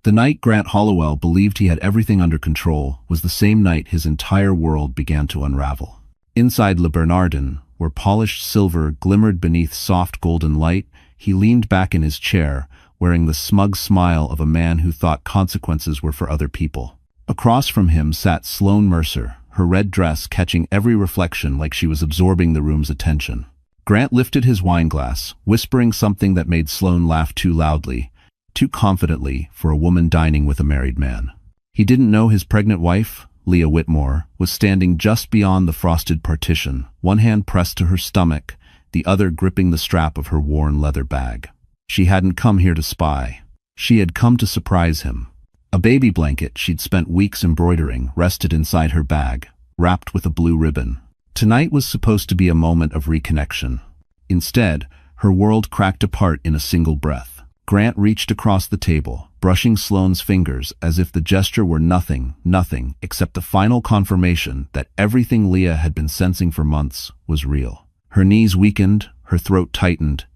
The night Grant Hollowell believed he had everything under control was the same night his entire world began to unravel. Inside Le Bernardin, where polished silver glimmered beneath soft golden light, he leaned back in his chair, wearing the smug smile of a man who thought consequences were for other people. Across from him sat Sloane Mercer, her red dress catching every reflection like she was absorbing the room's attention. Grant lifted his wineglass, whispering something that made Sloane laugh too loudly, too confidently for a woman dining with a married man. He didn't know his pregnant wife, Leah Whitmore, was standing just beyond the frosted partition, one hand pressed to her stomach, the other gripping the strap of her worn leather bag. She hadn't come here to spy. She had come to surprise him. A baby blanket she'd spent weeks embroidering rested inside her bag, wrapped with a blue ribbon. Tonight was supposed to be a moment of reconnection. Instead, her world cracked apart in a single breath. Grant reached across the table, brushing Sloane's fingers as if the gesture were nothing except the final confirmation that everything Leah had been sensing for months was real. Her knees weakened, her throat tightened,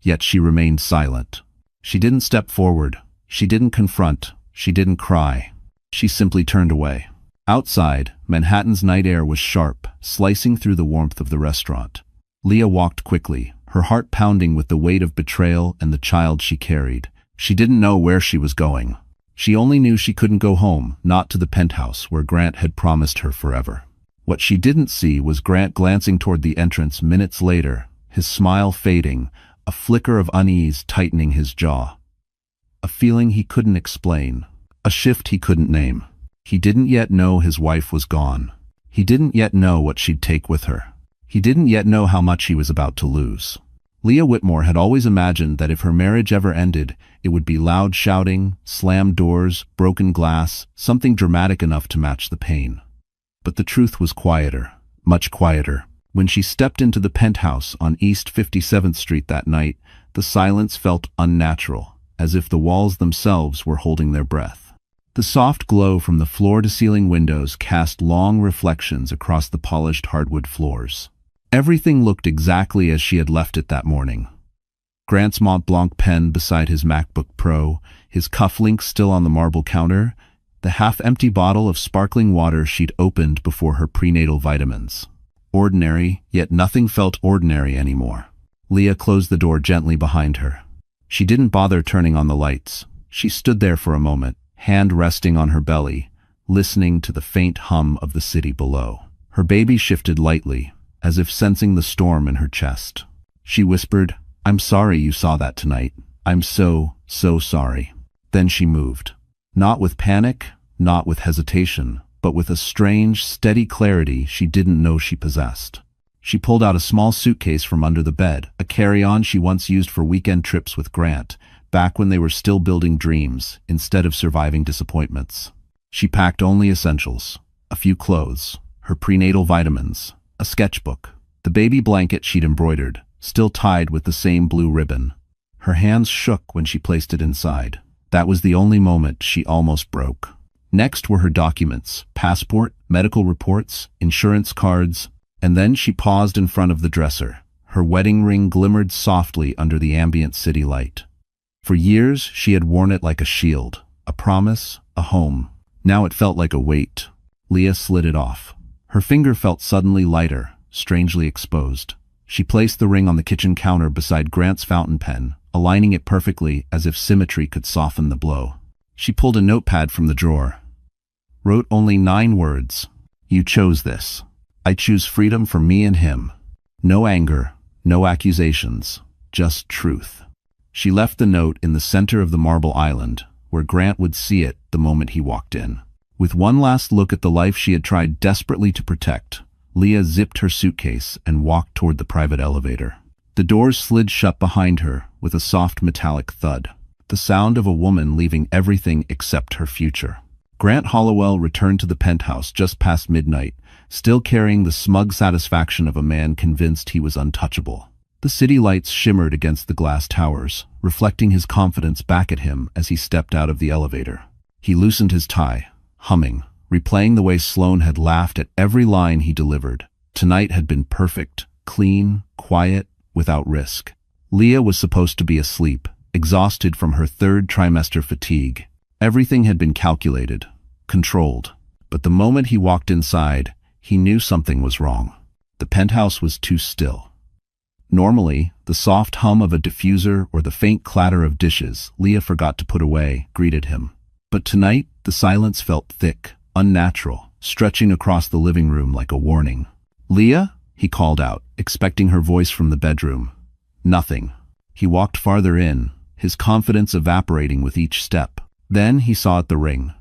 yet she remained silent. She didn't step forward, she didn't confront, she didn't cry. She simply turned away. Outside, Manhattan's night air was sharp, slicing through the warmth of the restaurant. Leah walked quickly, her heart pounding with the weight of betrayal and the child she carried. She didn't know where she was going. She only knew she couldn't go home, not to the penthouse where Grant had promised her forever. What she didn't see was Grant glancing toward the entrance minutes later, his smile fading, a flicker of unease tightening his jaw. A feeling he couldn't explain, a shift he couldn't name. He didn't yet know his wife was gone. He didn't yet know what she'd take with her. He didn't yet know how much he was about to lose. Leah Whitmore had always imagined that if her marriage ever ended, it would be loud shouting, slammed doors, broken glass, something dramatic enough to match the pain. But the truth was quieter, much quieter. When she stepped into the penthouse on East 57th Street that night, the silence felt unnatural, as if the walls themselves were holding their breath. The soft glow from the floor-to-ceiling windows cast long reflections across the polished hardwood floors. Everything looked exactly as she had left it that morning. Grant's Mont Blanc pen beside his MacBook Pro, his cufflinks still on the marble counter, the half-empty bottle of sparkling water she'd opened before her prenatal vitamins. Ordinary, yet nothing felt ordinary anymore. Leah closed the door gently behind her. She didn't bother turning on the lights. She stood there for a moment, hand resting on her belly, listening to the faint hum of the city below. Her baby shifted lightly, as if sensing the storm in her chest. She whispered, "I'm sorry you saw that tonight. I'm so sorry." Then she moved. Not with panic, not with hesitation, but with a strange, steady clarity she didn't know she possessed. She pulled out a small suitcase from under the bed, a carry-on she once used for weekend trips with Grant, back when they were still building dreams, instead of surviving disappointments. She packed only essentials, a few clothes, her prenatal vitamins, a sketchbook, the baby blanket she'd embroidered, still tied with the same blue ribbon. Her hands shook when she placed it inside. That was the only moment she almost broke. Next were her documents, passport, medical reports, insurance cards, and then she paused in front of the dresser. Her wedding ring glimmered softly under the ambient city light. For years, she had worn it like a shield, a promise, a home. Now it felt like a weight. Leah slid it off. Her finger felt suddenly lighter, strangely exposed. She placed the ring on the kitchen counter beside Grant's fountain pen, aligning it perfectly as if symmetry could soften the blow. She pulled a notepad from the drawer. Wrote only 9 words. "You chose this. I choose freedom for me and him. No anger, no accusations, just truth." She left the note in the center of the marble island, where Grant would see it the moment he walked in. With one last look at the life she had tried desperately to protect, Leah zipped her suitcase and walked toward the private elevator. The doors slid shut behind her with a soft metallic thud, the sound of a woman leaving everything except her future. Grant Hollowell returned to the penthouse just past midnight, still carrying the smug satisfaction of a man convinced he was untouchable. The city lights shimmered against the glass towers, reflecting his confidence back at him as he stepped out of the elevator. He loosened his tie, humming, replaying the way Sloane had laughed at every line he delivered. Tonight had been perfect, clean, quiet, without risk. Leah was supposed to be asleep, exhausted from her 3rd trimester fatigue. Everything had been calculated, controlled. But the moment he walked inside, he knew something was wrong. The penthouse was too still. Normally, the soft hum of a diffuser or the faint clatter of dishes Leah forgot to put away greeted him. But tonight, the silence felt thick, unnatural, stretching across the living room like a warning. "Leah?" he called out, expecting her voice from the bedroom. Nothing. He walked farther in, his confidence evaporating with each step. Then he saw the ring.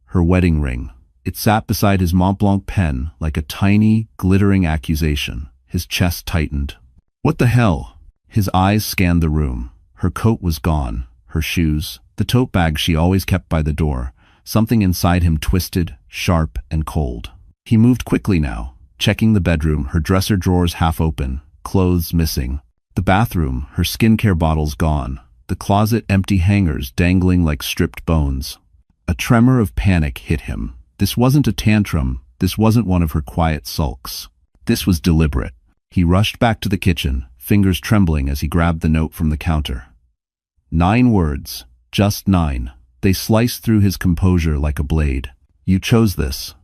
Her wedding ring. It sat beside his Mont Blanc pen like a tiny, glittering accusation. His chest tightened. What the hell? His eyes scanned the room. Her coat was gone. Her shoes. The tote bag she always kept by the door. Something inside him twisted, sharp, and cold. He moved quickly now, checking the bedroom, her dresser drawers half open, clothes missing. The bathroom, her skincare bottles gone. The closet, empty hangers dangling like stripped bones. A tremor of panic hit him. This wasn't a tantrum. This wasn't one of her quiet sulks. This was deliberate. He rushed back to the kitchen, fingers trembling as he grabbed the note from the counter. 9 words. Just 9. They sliced through his composure like a blade. You chose this.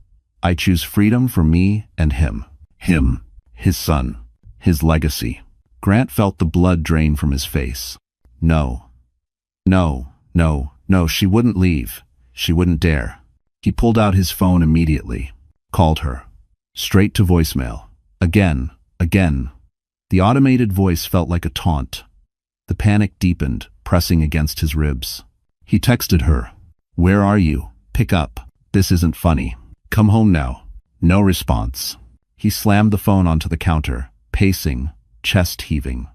I choose freedom for me and him. Him. His son. His legacy. Grant felt the blood drain from his face. No. No, no, no, she wouldn't leave. She wouldn't dare. He pulled out his phone immediately. Called her. Straight to voicemail. Again. Again. The automated voice felt like a taunt. The panic deepened, pressing against his ribs. He texted her. Where are you? Pick up. This isn't funny. Come home now. No response. He slammed the phone onto the counter, pacing, chest heaving.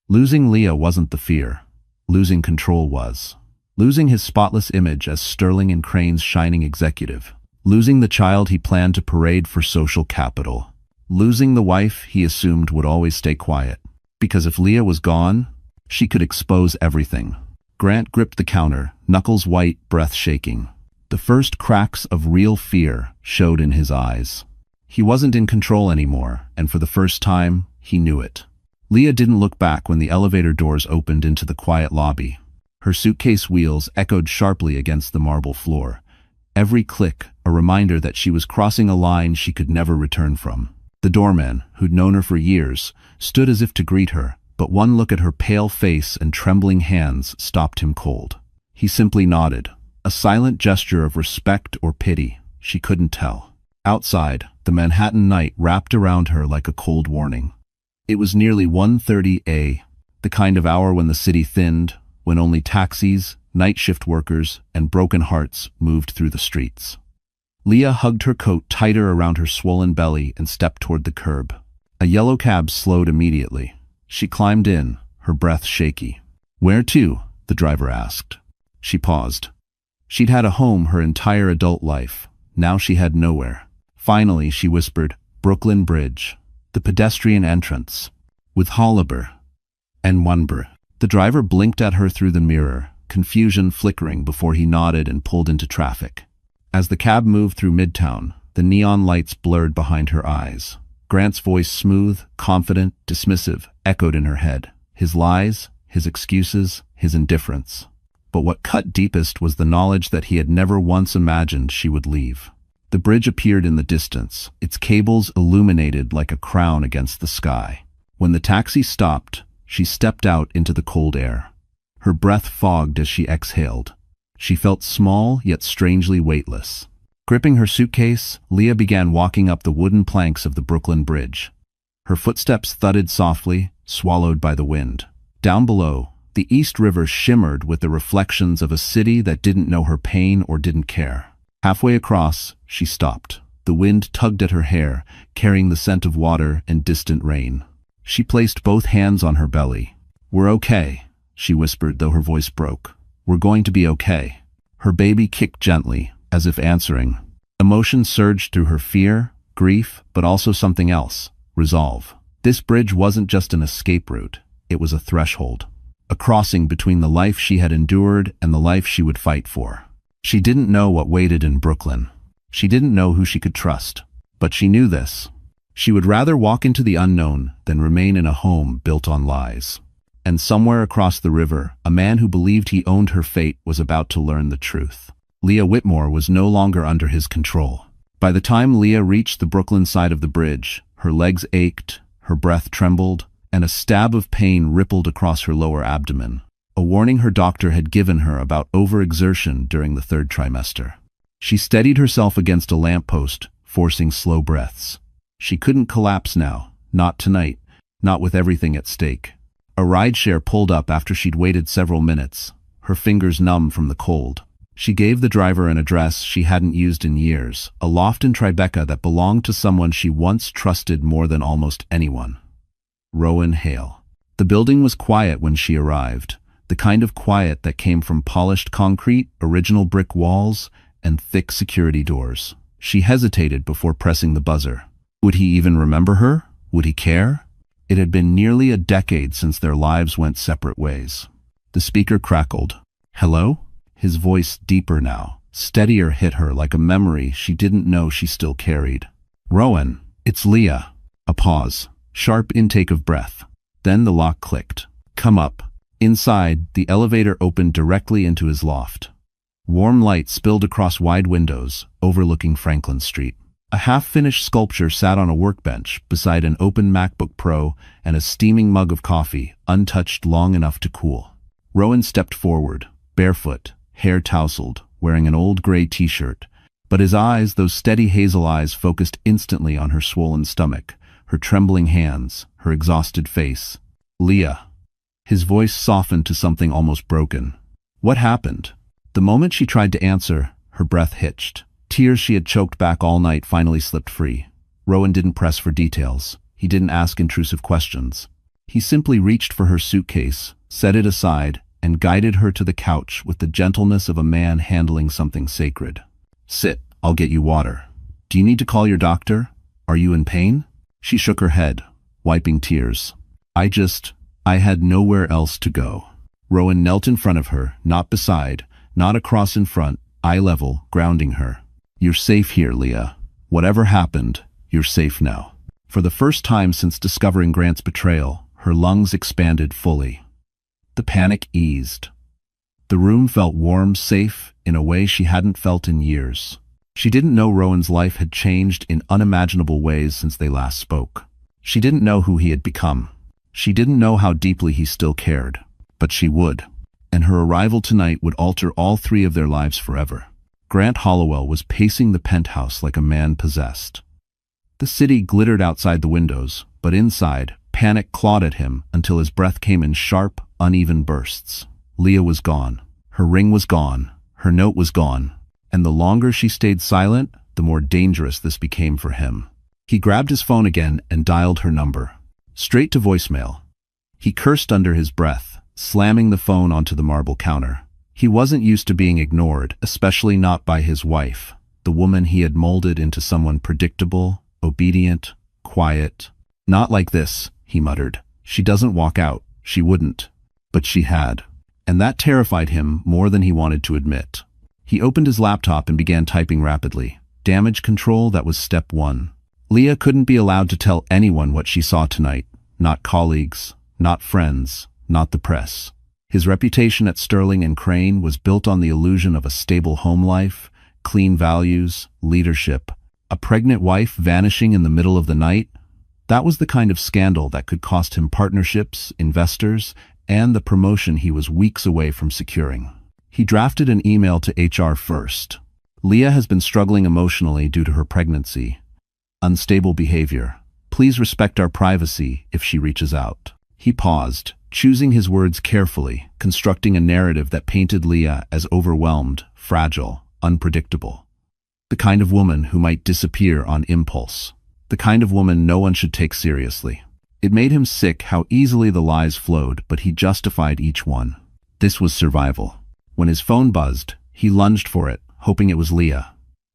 Losing Leah wasn't the fear. Losing control was. Losing his spotless image as Sterling and Crane's shining executive. Losing the child he planned to parade for social capital. Losing the wife he assumed would always stay quiet. Because if Leah was gone, she could expose everything. Grant gripped the counter, knuckles white, breath shaking. The first cracks of real fear showed in his eyes. He wasn't in control anymore, and for the first time, he knew it. Leah didn't look back when the elevator doors opened into the quiet lobby. Her suitcase wheels echoed sharply against the marble floor. Every click, a reminder that she was crossing a line she could never return from. The doorman, who'd known her for years, stood as if to greet her, but one look at her pale face and trembling hands stopped him cold. He simply nodded, a silent gesture of respect or pity, she couldn't tell. Outside, the Manhattan night wrapped around her like a cold warning. It was nearly 1:30 a.m., the kind of hour when the city thinned, when only taxis, night shift workers, and broken hearts moved through the streets. Leah hugged her coat tighter around her swollen belly and stepped toward the curb. A yellow cab slowed immediately. She climbed in, her breath shaky. Where to? The driver asked. She paused. She'd had a home her entire adult life. Now she had nowhere. Finally, she whispered, Brooklyn Bridge. The pedestrian entrance. With Holliber. And Wunber. The driver blinked at her through the mirror, confusion flickering before he nodded and pulled into traffic. As the cab moved through Midtown, the neon lights blurred behind her eyes. Grant's voice, smooth, confident, dismissive, echoed in her head. His lies, his excuses, his indifference. But what cut deepest was the knowledge that he had never once imagined she would leave. The bridge appeared in the distance, its cables illuminated like a crown against the sky. When the taxi stopped, she stepped out into the cold air. Her breath fogged as she exhaled. She felt small yet strangely weightless. Gripping her suitcase, Leah began walking up the wooden planks of the Brooklyn Bridge. Her footsteps thudded softly, swallowed by the wind. Down below, the East River shimmered with the reflections of a city that didn't know her pain or didn't care. Halfway across, she stopped. The wind tugged at her hair, carrying the scent of water and distant rain. She placed both hands on her belly. We're okay, she whispered, though her voice broke. We're going to be okay. Her baby kicked gently, as if answering. Emotion surged through her, fear, grief, but also something else, resolve. This bridge wasn't just an escape route, it was a threshold. A crossing between the life she had endured and the life she would fight for. She didn't know what waited in Brooklyn. She didn't know who she could trust. But she knew this. She would rather walk into the unknown than remain in a home built on lies. And somewhere across the river, a man who believed he owned her fate was about to learn the truth. Leah Whitmore was no longer under his control. By the time Leah reached the Brooklyn side of the bridge, her legs ached, her breath trembled, and a stab of pain rippled across her lower abdomen, a warning her doctor had given her about overexertion during the third trimester. She steadied herself against a lamppost, forcing slow breaths. She couldn't collapse now, not tonight, not with everything at stake. A rideshare pulled up after she'd waited several minutes, her fingers numb from the cold. She gave the driver an address she hadn't used in years, a loft in Tribeca that belonged to someone she once trusted more than almost anyone. Rowan Hale. The building was quiet when she arrived, the kind of quiet that came from polished concrete, original brick walls, and thick security doors. She hesitated before pressing the buzzer. Would he even remember her? Would he care? It had been nearly a decade since their lives went separate ways. The speaker crackled. "Hello?" His voice, deeper now, steadier, hit her like a memory she didn't know she still carried. "Rowan, it's Leah." A pause. Sharp intake of breath. Then the lock clicked. "Come up." Inside, the elevator opened directly into his loft. Warm light spilled across wide windows, overlooking Franklin Street. A half-finished sculpture sat on a workbench beside an open MacBook Pro and a steaming mug of coffee, untouched long enough to cool. Rowan stepped forward, barefoot, hair tousled, wearing an old gray t-shirt, but his eyes, those steady hazel eyes, focused instantly on her swollen stomach, her trembling hands, her exhausted face. "Leah." His voice softened to something almost broken. "What happened?" The moment she tried to answer, her breath hitched. Tears she had choked back all night finally slipped free. Rowan didn't press for details. He didn't ask intrusive questions. He simply reached for her suitcase, set it aside, and guided her to the couch with the gentleness of a man handling something sacred. "Sit, I'll get you water." "Do you need to call your doctor? Are you in pain?" She shook her head, wiping tears. I had nowhere else to go." Rowan knelt in front of her, not beside, not across in front, eye level, grounding her. "You're safe here, Leah. Whatever happened, you're safe now." For the first time since discovering Grant's betrayal, her lungs expanded fully. The panic eased. The room felt warm, safe, in a way she hadn't felt in years. She didn't know Rowan's life had changed in unimaginable ways since they last spoke. She didn't know who he had become. She didn't know how deeply he still cared. But she would. And her arrival tonight would alter all three of their lives forever. Grant Hollowell was pacing the penthouse like a man possessed. The city glittered outside the windows, but inside, panic clawed at him until his breath came in sharp, uneven bursts. Leah was gone. Her ring was gone. Her note was gone. And the longer she stayed silent, the more dangerous this became for him. He grabbed his phone again and dialed her number. Straight to voicemail. He cursed under his breath, slamming the phone onto the marble counter. He wasn't used to being ignored, especially not by his wife, the woman he had molded into someone predictable, obedient, quiet. "Not like this," he muttered. "She doesn't walk out. She wouldn't." But she had. And that terrified him more than he wanted to admit. He opened his laptop and began typing rapidly. Damage control, that was step one. Leah couldn't be allowed to tell anyone what she saw tonight. Not colleagues, not friends, not the press. His reputation at Sterling and Crane was built on the illusion of a stable home life, clean values, leadership. A pregnant wife vanishing in the middle of the night? That was the kind of scandal that could cost him partnerships, investors, and the promotion he was weeks away from securing. He drafted an email to HR first. "Leah has been struggling emotionally due to her pregnancy. Unstable behavior. Please respect our privacy if she reaches out." He paused, choosing his words carefully, constructing a narrative that painted Leah as overwhelmed, fragile, unpredictable. The kind of woman who might disappear on impulse. The kind of woman no one should take seriously. It made him sick how easily the lies flowed, but he justified each one. This was survival. When his phone buzzed, he lunged for it, hoping it was Leah.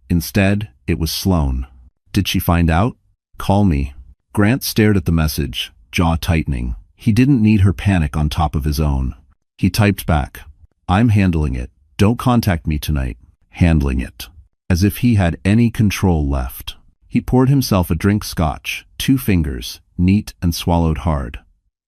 Instead, it was Sloane. Did she find out? "Call me." Grant stared at the message, jaw tightening. He didn't need her panic on top of his own. He typed back, "I'm handling it. Don't contact me tonight." Handling it. As if he had any control left. He poured himself a drink scotch, 2 fingers, neat and swallowed hard.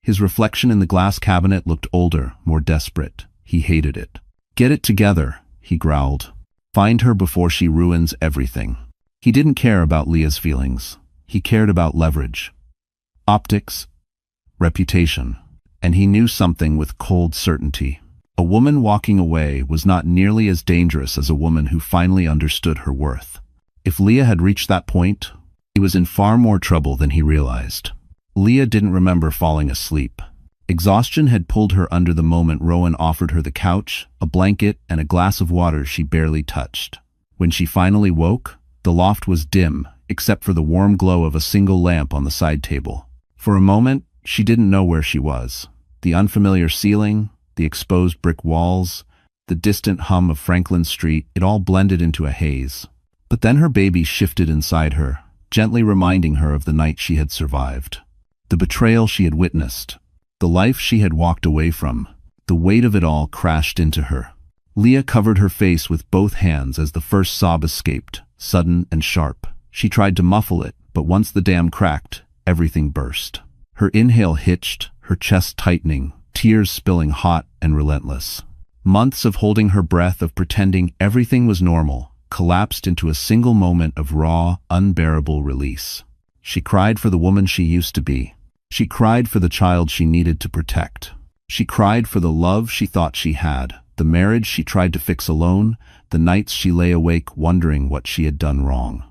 His reflection in the glass cabinet looked older, more desperate. He hated it. "Get it together," he growled. Find her before she ruins everything. He didn't care about Leah's feelings. He cared about leverage, optics, reputation, and he knew something with cold certainty. A woman walking away was not nearly as dangerous as a woman who finally understood her worth. If Leah had reached that point, he was in far more trouble than he realized. Leah didn't remember falling asleep. Exhaustion had pulled her under the moment Rowan offered her the couch, a blanket, and a glass of water she barely touched. When she finally woke, the loft was dim, except for the warm glow of a single lamp on the side table. For a moment, she didn't know where she was. The unfamiliar ceiling, the exposed brick walls, the distant hum of Franklin Street, it all blended into a haze. But then her baby shifted inside her, gently reminding her of the night she had survived. The betrayal she had witnessed, the life she had walked away from, the weight of it all crashed into her. Leah covered her face with both hands as the first sob escaped, sudden and sharp. She tried to muffle it, but once the dam cracked, everything burst. Her inhale hitched, her chest tightening, tears spilling hot and relentless. Months of holding her breath, of pretending everything was normal, collapsed into a single moment of raw, unbearable release. She cried for the woman she used to be. She cried for the child she needed to protect. She cried for the love she thought she had, the marriage she tried to fix alone, the nights she lay awake wondering what she had done wrong.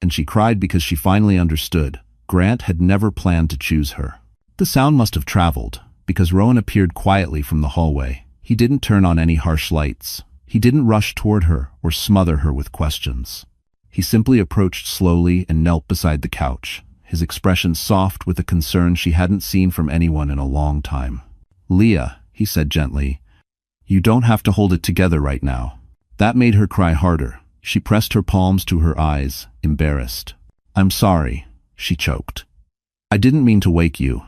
And she cried because she finally understood. Grant had never planned to choose her. The sound must have traveled, because Rowan appeared quietly from the hallway. He didn't turn on any harsh lights. He didn't rush toward her or smother her with questions. He simply approached slowly and knelt beside the couch, his expression soft with a concern she hadn't seen from anyone in a long time. "Leah," he said gently, "you don't have to hold it together right now." That made her cry harder. She pressed her palms to her eyes, embarrassed. "I'm sorry," she choked. "I didn't mean to wake you.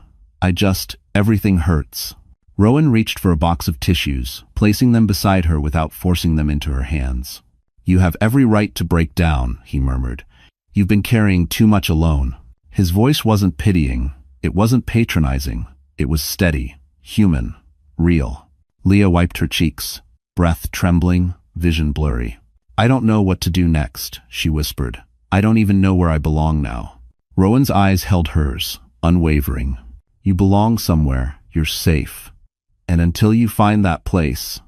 Everything hurts." Rowan reached for a box of tissues, placing them beside her without forcing them into her hands. "You have every right to break down," he murmured. "You've been carrying too much alone." His voice wasn't pitying, it wasn't patronizing, it was steady, human, real. Leah wiped her cheeks, breath trembling, vision blurry. "I don't know what to do next," she whispered. "I don't even know where I belong now." Rowan's eyes held hers, unwavering. "You belong somewhere, you're safe. And until you find that place—"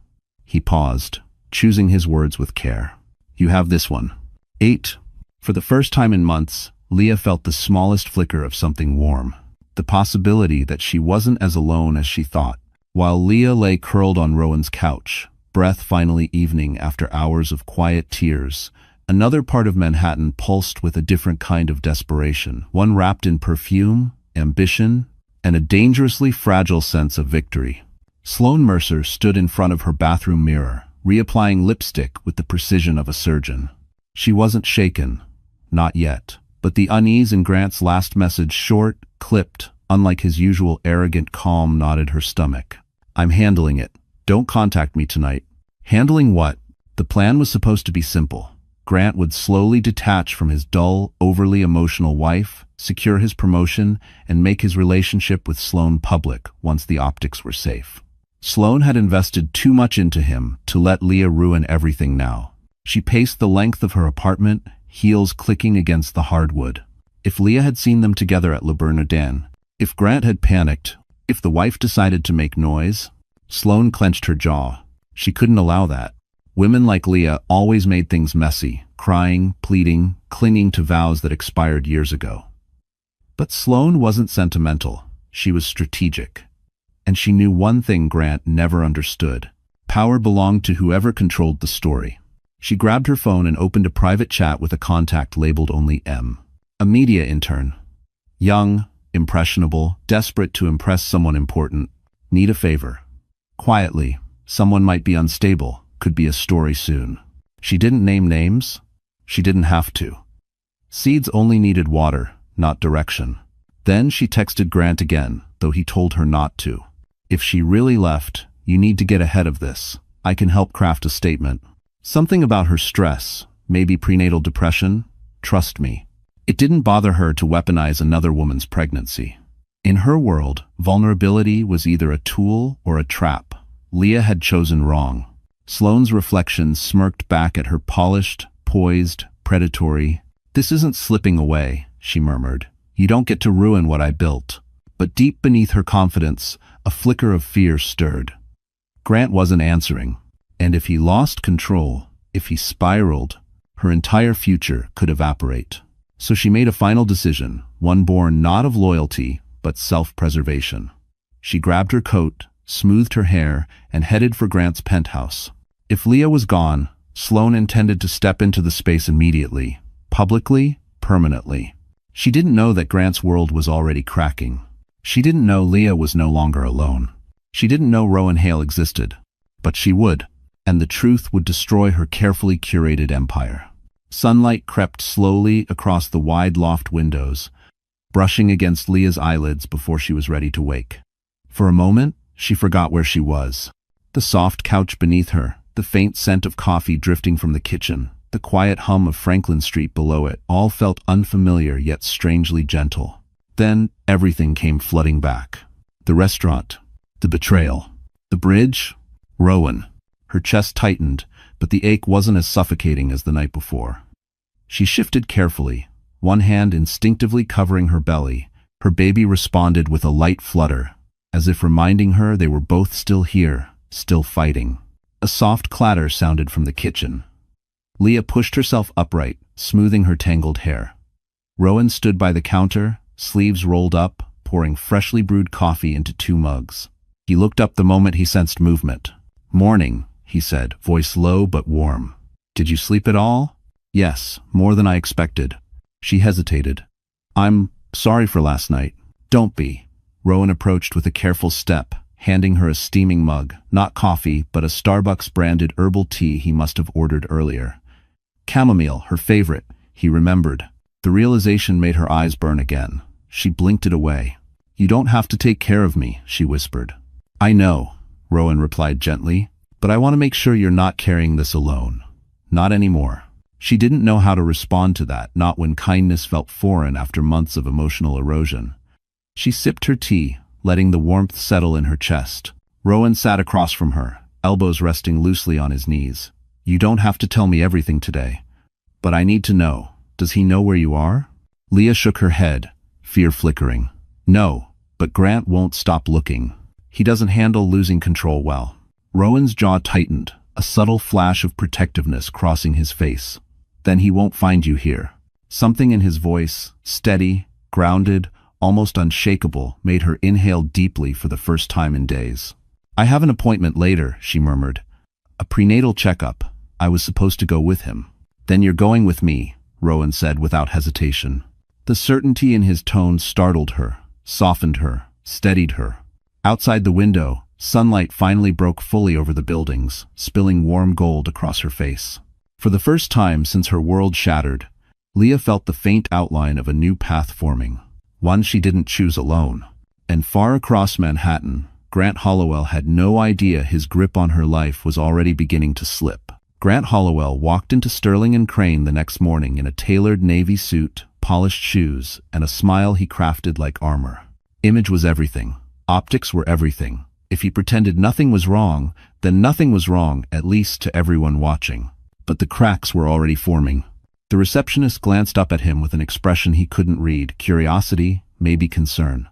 He paused, choosing his words with care. "You have this one." 8. For the first time in months, Leah felt the smallest flicker of something warm. The possibility that she wasn't as alone as she thought. While Leah lay curled on Rowan's couch, breath finally evening after hours of quiet tears, another part of Manhattan pulsed with a different kind of desperation, one wrapped in perfume, ambition, and a dangerously fragile sense of victory. Sloane Mercer stood in front of her bathroom mirror, reapplying lipstick with the precision of a surgeon. She wasn't shaken, not yet. But the unease in Grant's last message, short, clipped, unlike his usual arrogant calm, knotted her stomach. "I'm handling it. Don't contact me tonight." Handling what? The plan was supposed to be simple. Grant would slowly detach from his dull, overly emotional wife, secure his promotion, and make his relationship with Sloane public once the optics were safe. Sloane had invested too much into him to let Leah ruin everything now. She paced the length of her apartment, heels clicking against the hardwood. If Leah had seen them together at Le Bernardin, if Grant had panicked, if the wife decided to make noise, Sloane clenched her jaw. She couldn't allow that. Women like Leah always made things messy, crying, pleading, clinging to vows that expired years ago. But Sloane wasn't sentimental. She was strategic. And she knew one thing Grant never understood. Power belonged to whoever controlled the story. She grabbed her phone and opened a private chat with a contact labeled only M. A media intern. Young, impressionable, desperate to impress someone important. Need a favor. Quietly, someone might be unstable, could be a story soon. She didn't name names. She didn't have to. Seeds only needed water, not direction. Then she texted Grant again, though he told her not to. "If she really left, you need to get ahead of this. I can help craft a statement." Something about her stress, maybe prenatal depression, trust me. It didn't bother her to weaponize another woman's pregnancy. In her world, vulnerability was either a tool or a trap. Leah had chosen wrong. Sloane's reflection smirked back at her polished, poised, predatory. "This isn't slipping away," she murmured. "You don't get to ruin what I built." But deep beneath her confidence, a flicker of fear stirred. Grant wasn't answering, and if he lost control, if he spiraled, her entire future could evaporate. So she made a final decision, one born not of loyalty, but self-preservation. She grabbed her coat, smoothed her hair, and headed for Grant's penthouse. If Leah was gone, Sloane intended to step into the space immediately, publicly, permanently. She didn't know that Grant's world was already cracking. She didn't know Leah was no longer alone. She didn't know Rowan Hale existed. But she would, and the truth would destroy her carefully curated empire. Sunlight crept slowly across the wide loft windows, brushing against Leah's eyelids before she was ready to wake. For a moment, she forgot where she was. The soft couch beneath her, the faint scent of coffee drifting from the kitchen, the quiet hum of Franklin Street below it, all felt unfamiliar yet strangely gentle. Then everything came flooding back. The restaurant, the betrayal, the bridge, Rowan. Her chest tightened, but the ache wasn't as suffocating as the night before. She shifted carefully, one hand instinctively covering her belly. Her baby responded with a light flutter, as if reminding her they were both still here, still fighting. A soft clatter sounded from the kitchen. Leah pushed herself upright, smoothing her tangled hair. Rowan stood by the counter, sleeves rolled up, pouring freshly brewed coffee into 2 mugs. He looked up the moment he sensed movement. "Morning," he said, voice low but warm. "Did you sleep at all?" "Yes, more than I expected." She hesitated. "I'm sorry for last night." "Don't be." Rowan approached with a careful step, handing her a steaming mug, not coffee, but a Starbucks-branded herbal tea he must have ordered earlier. Chamomile, her favorite, he remembered. The realization made her eyes burn again. She blinked it away. "You don't have to take care of me," she whispered. "I know," Rowan replied gently, "but I want to make sure you're not carrying this alone. Not anymore." She didn't know how to respond to that, not when kindness felt foreign after months of emotional erosion. She sipped her tea, letting the warmth settle in her chest. Rowan sat across from her, elbows resting loosely on his knees. "You don't have to tell me everything today. But I need to know. Does he know where you are?" Leah shook her head, fear flickering. "No, but Grant won't stop looking. He doesn't handle losing control well." Rowan's jaw tightened, a subtle flash of protectiveness crossing his face. "Then he won't find you here." Something in his voice, steady, grounded, almost unshakable, made her inhale deeply for the first time in days. "I have an appointment later," she murmured. "A prenatal checkup. I was supposed to go with him." "Then you're going with me," Rowan said without hesitation. The certainty in his tone startled her, softened her, steadied her. Outside the window, sunlight finally broke fully over the buildings, spilling warm gold across her face. For the first time since her world shattered, Leah felt the faint outline of a new path forming. One she didn't choose alone. And far across Manhattan, Grant Hollowell had no idea his grip on her life was already beginning to slip. Grant Hollowell walked into Sterling and Crane the next morning in a tailored navy suit, polished shoes, and a smile he crafted like armor. Image was everything. Optics were everything. If he pretended nothing was wrong, then nothing was wrong, at least to everyone watching. But the cracks were already forming. The receptionist glanced up at him with an expression he couldn't read, curiosity, maybe concern.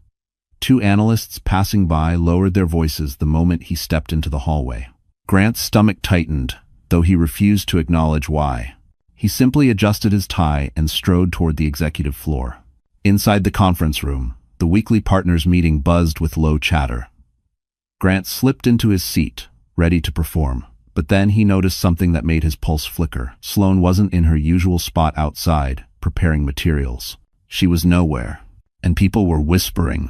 2 analysts passing by lowered their voices the moment he stepped into the hallway. Grant's stomach tightened, though he refused to acknowledge why. He simply adjusted his tie and strode toward the executive floor. Inside the conference room, the weekly partners meeting buzzed with low chatter. Grant slipped into his seat, ready to perform. But then he noticed something that made his pulse flicker. Sloane wasn't in her usual spot outside, preparing materials. She was nowhere, and people were whispering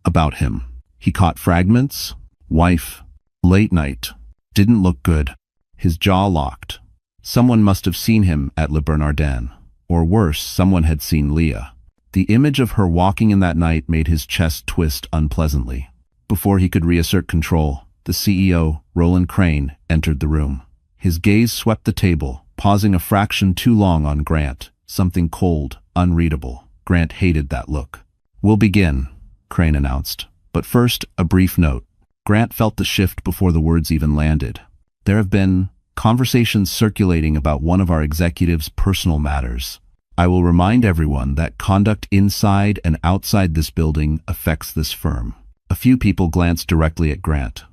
about him. He caught fragments. Wife. Late night. Didn't look good. His jaw locked. Someone must have seen him at Le Bernardin. Or worse, someone had seen Leah. The image of her walking in that night made his chest twist unpleasantly. Before he could reassert control, the CEO, Roland Crane, entered the room. His gaze swept the table, pausing a fraction too long on Grant, something cold, unreadable. Grant hated that look. "We'll begin," Crane announced. "But first, a brief note." Grant felt the shift before the words even landed. "There have been conversations circulating about one of our executives' personal matters. I will remind everyone that conduct inside and outside this building affects this firm. A few people glanced directly at Grant.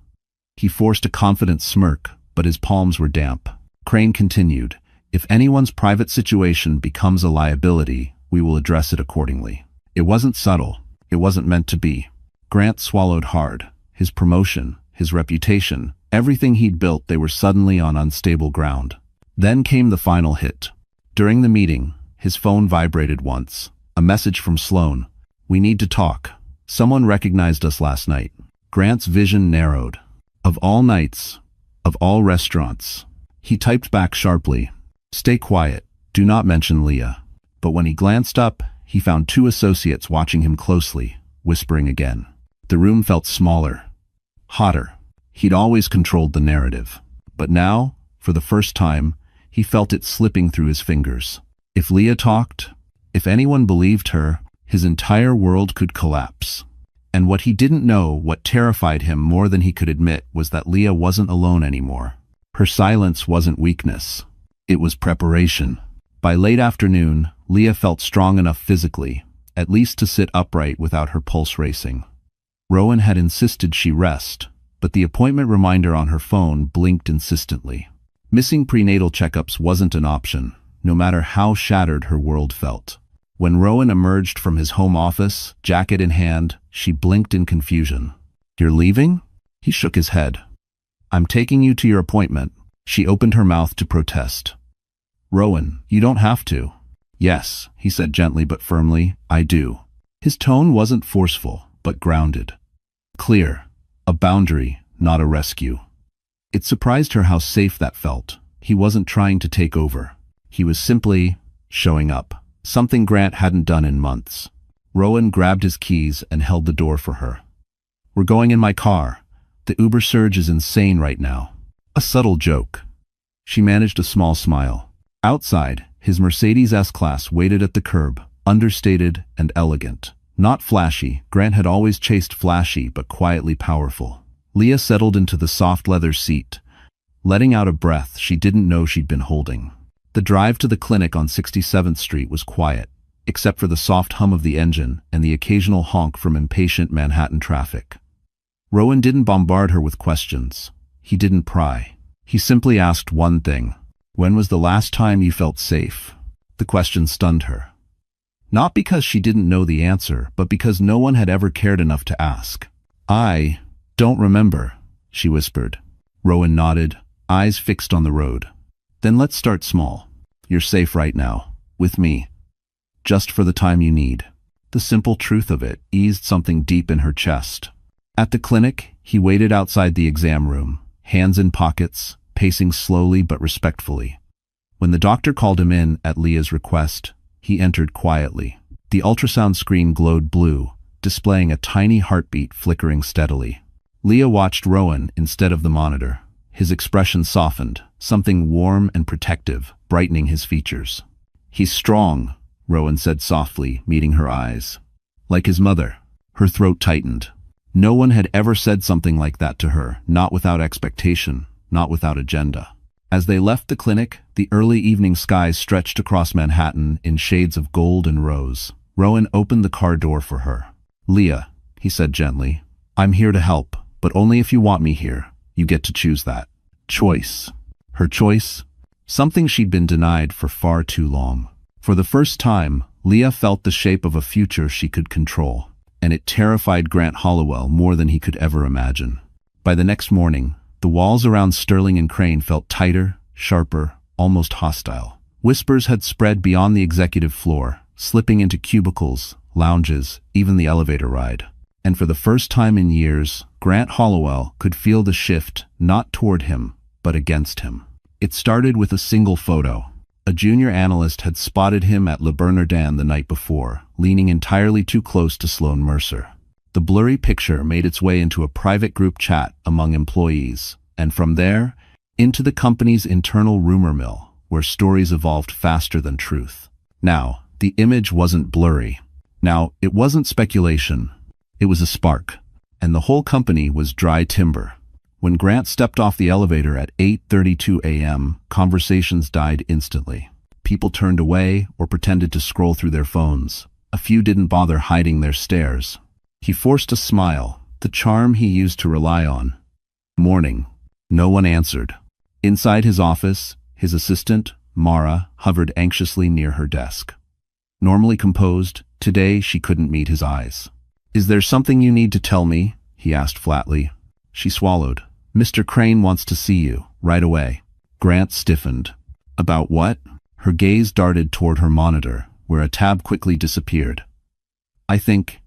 He forced a confident smirk, but his palms were damp. Crane continued, "If anyone's private situation becomes a liability, we will address it accordingly." It wasn't subtle. It wasn't meant to be. Grant swallowed hard. His promotion, his reputation, everything he'd built, they were suddenly on unstable ground. Then came the final hit. During the meeting, his phone vibrated once. A message from Sloan. "We need to talk. Someone recognized us last night." Grant's vision narrowed. Of all nights, of all restaurants. He typed back sharply, "Stay quiet. Do not mention Leah." But when he glanced up, he found two associates watching him closely, whispering again. The room felt smaller, hotter. He'd always controlled the narrative. But now, for the first time, he felt it slipping through his fingers. If Leah talked, if anyone believed her, his entire world could collapse. And what he didn't know, what terrified him more than he could admit, was that Leah wasn't alone anymore. Her silence wasn't weakness. It was preparation. By late afternoon, Leah felt strong enough physically, at least to sit upright without her pulse racing. Rowan had insisted she rest, but the appointment reminder on her phone blinked insistently. Missing prenatal checkups wasn't an option, no matter how shattered her world felt. When Rowan emerged from his home office, jacket in hand, she blinked in confusion. "You're leaving?" He shook his head. "I'm taking you to your appointment." She opened her mouth to protest. "Rowan, you don't have to." "Yes," he said gently but firmly, "I do." His tone wasn't forceful, but grounded. Clear. A boundary, not a rescue. It surprised her how safe that felt. He wasn't trying to take over. He was simply showing up. Something Grant hadn't done in months. Rowan grabbed his keys and held the door for her. "We're going in my car. The Uber surge is insane right now." A subtle joke. She managed a small smile. Outside, his Mercedes S-Class waited at the curb, understated and elegant. Not flashy. Grant had always chased flashy but quietly powerful. Leah settled into the soft leather seat, letting out a breath she didn't know she'd been holding. The drive to the clinic on 67th Street was quiet, except for the soft hum of the engine and the occasional honk from impatient Manhattan traffic. Rowan didn't bombard her with questions. He didn't pry. He simply asked one thing. "When was the last time you felt safe?" The question stunned her. Not because she didn't know the answer, but because no one had ever cared enough to ask. "I don't remember," she whispered. Rowan nodded, eyes fixed on the road. "Then let's start small. You're safe right now, with me. Just for the time you need." The simple truth of it eased something deep in her chest. At the clinic, he waited outside the exam room, hands in pockets, pacing slowly but respectfully. When the doctor called him in at Leah's request, he entered quietly. The ultrasound screen glowed blue, displaying a tiny heartbeat flickering steadily. Leah watched Rowan instead of the monitor. His expression softened, something warm and protective, brightening his features. "He's strong," Rowan said softly, meeting her eyes. "Like his mother." Her throat tightened. No one had ever said something like that to her, not without expectation, not without agenda. As they left the clinic, the early evening skies stretched across Manhattan in shades of gold and rose. Rowan opened the car door for her. "Leah," he said gently, "I'm here to help, but only if you want me here. You get to choose that." Choice. Her choice? Something she'd been denied for far too long. For the first time, Leah felt the shape of a future she could control, and it terrified Grant Hollowell more than he could ever imagine. By the next morning, the walls around Sterling and Crane felt tighter, sharper, almost hostile. Whispers had spread beyond the executive floor, slipping into cubicles, lounges, even the elevator ride. And for the first time in years, Grant Hollowell could feel the shift not toward him, but against him. It started with a single photo. A junior analyst had spotted him at Le Bernardin the night before, leaning entirely too close to Sloan Mercer. The blurry picture made its way into a private group chat among employees, and from there, into the company's internal rumor mill, where stories evolved faster than truth. Now, the image wasn't blurry. Now, it wasn't speculation. It was a spark, and the whole company was dry timber. When Grant stepped off the elevator at 8:32 a.m., conversations died instantly. People turned away or pretended to scroll through their phones. A few didn't bother hiding their stares. He forced a smile, the charm he used to rely on. Morning. No one answered. Inside his office, his assistant, Mara, hovered anxiously near her desk. Normally composed, today she couldn't meet his eyes. "Is there something you need to tell me?" he asked flatly. She swallowed. "Mr. Crane wants to see you, right away." Grant stiffened. "About what?" Her gaze darted toward her monitor, where a tab quickly disappeared. "I think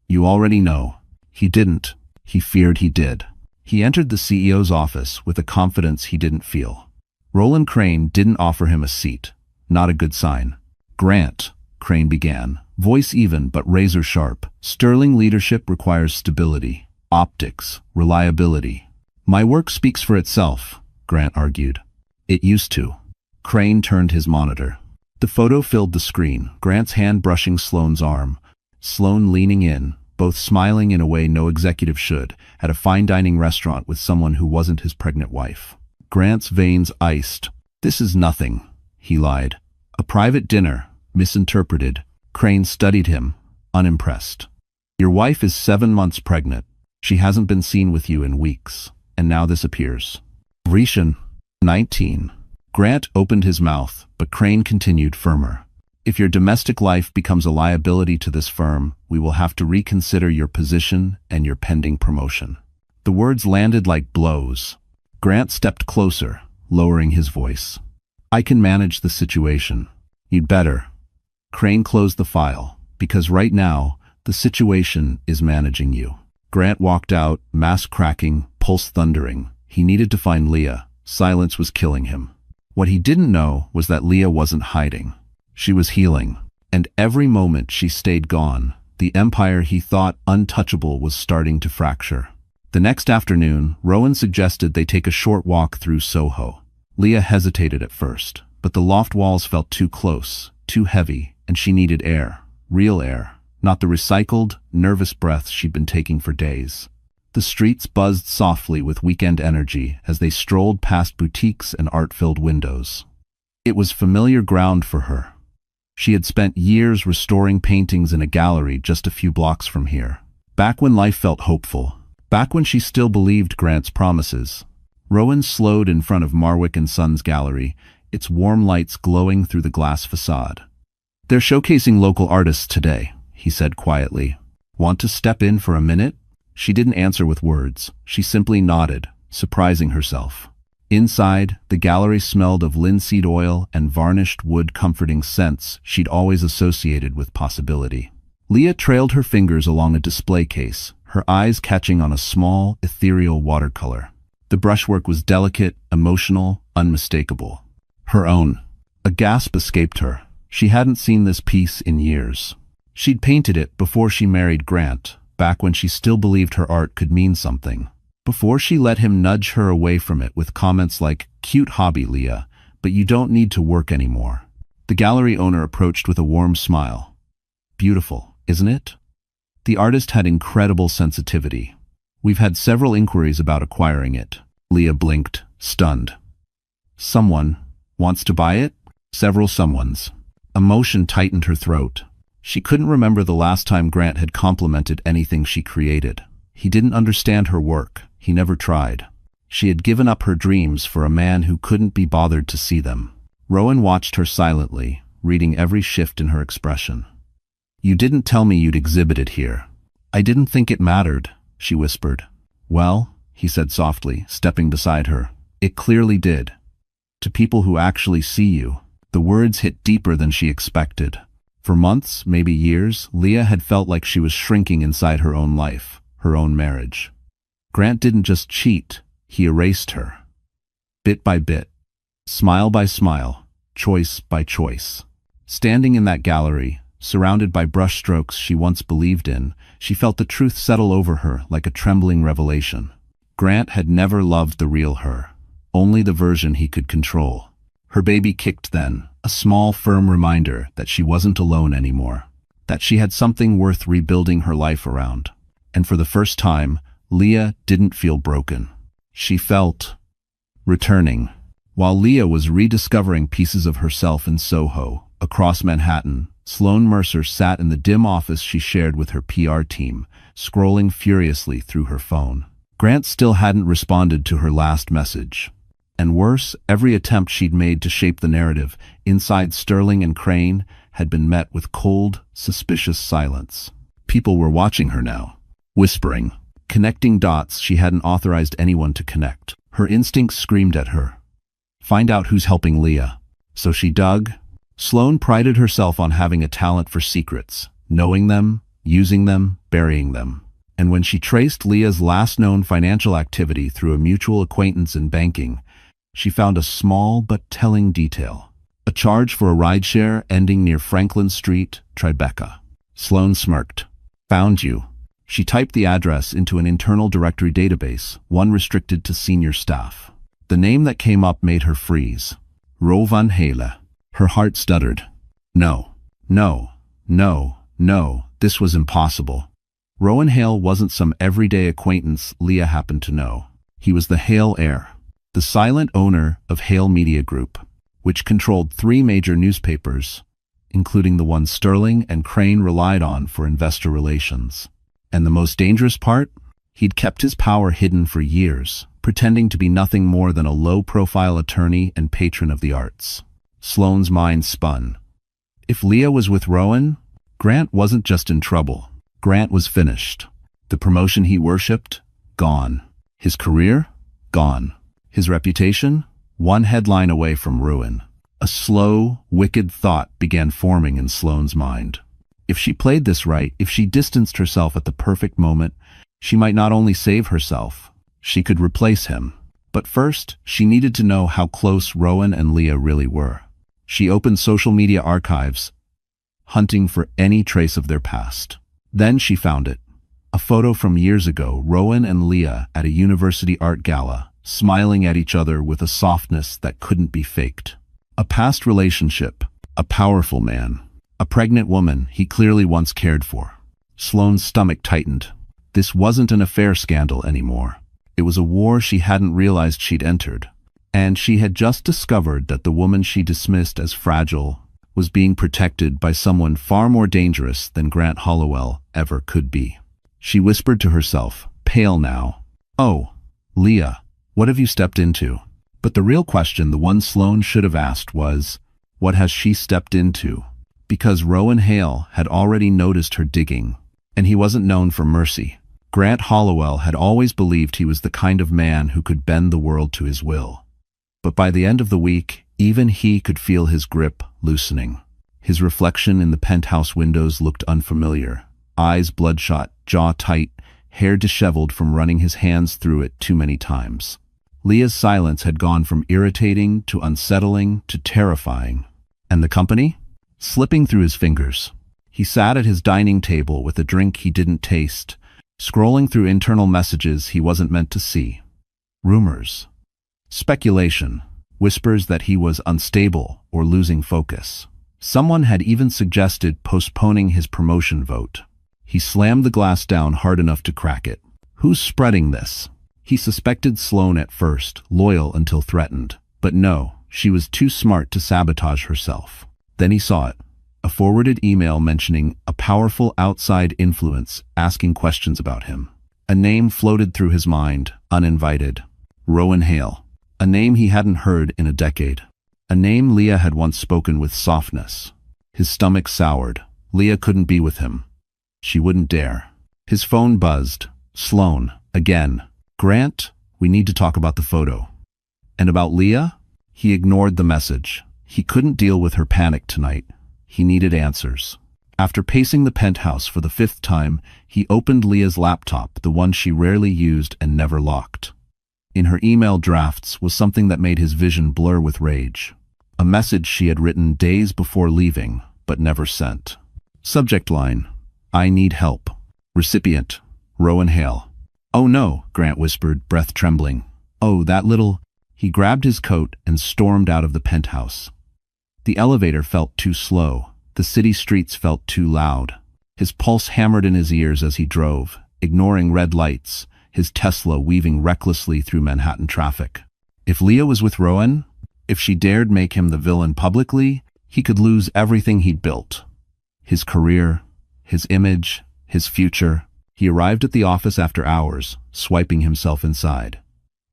you already know." He didn't. He feared he did. He entered the CEO's office with a confidence he didn't feel. Roland Crane didn't offer him a seat. Not a good sign. "Grant," Crane began, voice even but razor sharp. "Sterling leadership requires stability, optics, reliability." "My work speaks for itself," Grant argued. "It used to." Crane turned his monitor. The photo filled the screen, Grant's hand brushing Sloane's arm, Sloane leaning in, both smiling in a way no executive should, at a fine dining restaurant with someone who wasn't his pregnant wife. Grant's veins iced. "This is nothing," he lied. "A private dinner." Misinterpreted. Crane studied him, unimpressed. "Your wife is 7 months pregnant. She hasn't been seen with you in weeks. And now this appears. Rishan, 19. Grant opened his mouth, but Crane continued firmer. "If your domestic life becomes a liability to this firm, we will have to reconsider your position and your pending promotion." The words landed like blows. Grant stepped closer, lowering his voice. "I can manage the situation. You'd better." Crane closed the file, because right now, the situation is managing you. Grant walked out, mask cracking, pulse thundering. He needed to find Leah. Silence was killing him. What he didn't know was that Leah wasn't hiding. She was healing. And every moment she stayed gone, the empire he thought untouchable was starting to fracture. The next afternoon, Rowan suggested they take a short walk through Soho. Leah hesitated at first, but the loft walls felt too close, too heavy, and she needed air. Real air. Not the recycled, nervous breaths she'd been taking for days. The streets buzzed softly with weekend energy as they strolled past boutiques and art-filled windows. It was familiar ground for her. She had spent years restoring paintings in a gallery just a few blocks from here. Back when life felt hopeful. Back when she still believed Grant's promises. Rowan slowed in front of Marwick and Sons Gallery, its warm lights glowing through the glass facade. "They're showcasing local artists today," he said quietly. "Want to step in for a minute?" She didn't answer with words. She simply nodded, surprising herself. Inside, the gallery smelled of linseed oil and varnished wood, comforting scents she'd always associated with possibility. Leah trailed her fingers along a display case, her eyes catching on a small, ethereal watercolor. The brushwork was delicate, emotional, unmistakable. Her own. A gasp escaped her. She hadn't seen this piece in years. She'd painted it before she married Grant, back when she still believed her art could mean something. Before she let him nudge her away from it with comments like, "Cute hobby, Leah, but you don't need to work anymore." The gallery owner approached with a warm smile. "Beautiful, isn't it?" The artist had incredible sensitivity. "We've had several inquiries about acquiring it." Leah blinked, stunned. "Someone wants to buy it?" Several someones. Emotion tightened her throat. She couldn't remember the last time Grant had complimented anything she created. He didn't understand her work. He never tried. She had given up her dreams for a man who couldn't be bothered to see them. Rowan watched her silently, reading every shift in her expression. "You didn't tell me you'd exhibit it here." "I didn't think it mattered," she whispered. "Well," he said softly, stepping beside her, "it clearly did. To people who actually see you." The words hit deeper than she expected. For months, maybe years, Leah had felt like she was shrinking inside her own life, her own marriage. Grant didn't just cheat, he erased her. Bit by bit, smile by smile, choice by choice. Standing in that gallery, surrounded by brushstrokes she once believed in, she felt the truth settle over her like a trembling revelation. Grant had never loved the real her, only the version he could control. Her baby kicked then, a small, firm reminder that she wasn't alone anymore, that she had something worth rebuilding her life around. And for the first time, Leah didn't feel broken. She felt returning. While Leah was rediscovering pieces of herself in Soho, across Manhattan, Sloane Mercer sat in the dim office she shared with her PR team, scrolling furiously through her phone. Grant still hadn't responded to her last message. And worse, every attempt she'd made to shape the narrative inside Sterling and Crane had been met with cold, suspicious silence. People were watching her now, whispering, connecting dots she hadn't authorized anyone to connect. Her instincts screamed at her. Find out who's helping Leah. So she dug. Sloane prided herself on having a talent for secrets, knowing them, using them, burying them. And when she traced Leah's last known financial activity through a mutual acquaintance in banking, she found a small but telling detail. A charge for a rideshare ending near Franklin Street, Tribeca. Sloane smirked. Found you. She typed the address into an internal directory database, one restricted to senior staff. The name that came up made her freeze. Rowan Hale. Her heart stuttered. No, no, no, no, this was impossible. Rowan Hale wasn't some everyday acquaintance Leah happened to know. He was the Hale heir, the silent owner of Hale Media Group, which controlled 3 major newspapers, including the one Sterling and Crane relied on for investor relations. And the most dangerous part? He'd kept his power hidden for years, pretending to be nothing more than a low-profile attorney and patron of the arts. Sloane's mind spun. If Leah was with Rowan, Grant wasn't just in trouble. Grant was finished. The promotion he worshipped? Gone. His career? Gone. His reputation? One headline away from ruin. A slow, wicked thought began forming in Sloane's mind. If she played this right, if she distanced herself at the perfect moment, she might not only save herself, she could replace him. But first, she needed to know how close Rowan and Leah really were. She opened social media archives, hunting for any trace of their past. Then she found it. A photo from years ago, Rowan and Leah at a university art gala, smiling at each other with a softness that couldn't be faked. A past relationship, a powerful man, a pregnant woman he clearly once cared for. Sloane's stomach tightened. This wasn't an affair scandal anymore. It was a war she hadn't realized she'd entered. And she had just discovered that the woman she dismissed as fragile was being protected by someone far more dangerous than Grant Hollowell ever could be. She whispered to herself, pale now, "Oh, Leah, what have you stepped into?" But the real question, the one Sloane should have asked, was, what has she stepped into? Because Rowan Hale had already noticed her digging, and he wasn't known for mercy. Grant Hollowell had always believed he was the kind of man who could bend the world to his will. But by the end of the week, even he could feel his grip loosening. His reflection in the penthouse windows looked unfamiliar. Eyes bloodshot, jaw tight, hair disheveled from running his hands through it too many times. Leah's silence had gone from irritating to unsettling to terrifying. And the company? Slipping through his fingers. He sat at his dining table with a drink he didn't taste, scrolling through internal messages he wasn't meant to see. Rumors. Speculation. Whispers that he was unstable or losing focus. Someone had even suggested postponing his promotion vote. He slammed the glass down hard enough to crack it. Who's spreading this? He suspected Sloane at first, loyal until threatened. But no, she was too smart to sabotage herself. Then he saw it. A forwarded email mentioning a powerful outside influence asking questions about him. A name floated through his mind, uninvited. Rowan Hale. A name he hadn't heard in a decade. A name Leah had once spoken with softness. His stomach soured. Leah couldn't be with him. She wouldn't dare. His phone buzzed. Sloane. Again. Grant, we need to talk about the photo. And about Leah? He ignored the message. He couldn't deal with her panic tonight. He needed answers. After pacing the penthouse for the 5th time, he opened Leah's laptop, the one she rarely used and never locked. In her email drafts was something that made his vision blur with rage. A message she had written days before leaving, but never sent. Subject line, I need help. Recipient, Rowan Hale. Oh no, Grant whispered, breath trembling. Oh, that little... He grabbed his coat and stormed out of the penthouse. The elevator felt too slow. The city streets felt too loud. His pulse hammered in his ears as he drove, ignoring red lights, his Tesla weaving recklessly through Manhattan traffic. If Leah was with Rowan, if she dared make him the villain publicly, he could lose everything he'd built. His career, his image, his future. He arrived at the office after hours, swiping himself inside.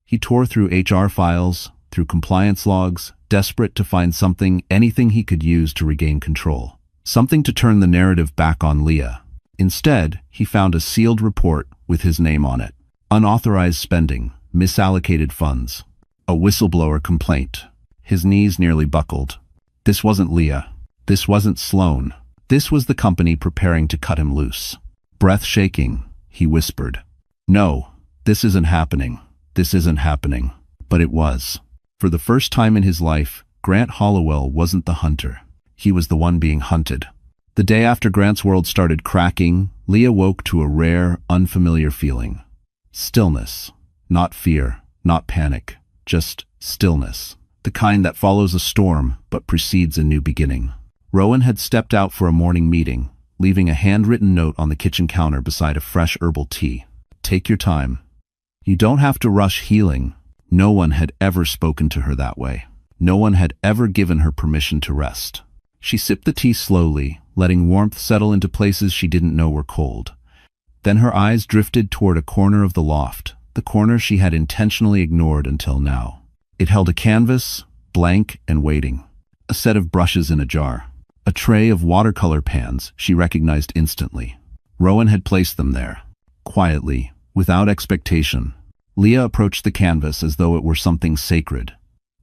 He tore through HR files, through compliance logs, desperate to find something, anything he could use to regain control. Something to turn the narrative back on Leah. Instead, he found a sealed report with his name on it. Unauthorized spending, misallocated funds. A whistleblower complaint. His knees nearly buckled. This wasn't Leah. This wasn't Sloan. This was the company preparing to cut him loose. Breath shaking, he whispered, "No, this isn't happening. This isn't happening." But it was. For the first time in his life, Grant Hollowell wasn't the hunter. He was the one being hunted. The day after Grant's world started cracking, Leah woke to a rare, unfamiliar feeling. Stillness. Not fear, not panic, just stillness. The kind that follows a storm but precedes a new beginning. Rowan had stepped out for a morning meeting, leaving a handwritten note on the kitchen counter beside a fresh herbal tea. "Take your time. You don't have to rush healing." No one had ever spoken to her that way. No one had ever given her permission to rest. She sipped the tea slowly, letting warmth settle into places she didn't know were cold. Then her eyes drifted toward a corner of the loft, the corner she had intentionally ignored until now. It held a canvas, blank and waiting. A set of brushes in a jar. A tray of watercolor pans she recognized instantly. Rowan had placed them there. Quietly, without expectation. Leah approached the canvas as though it were something sacred.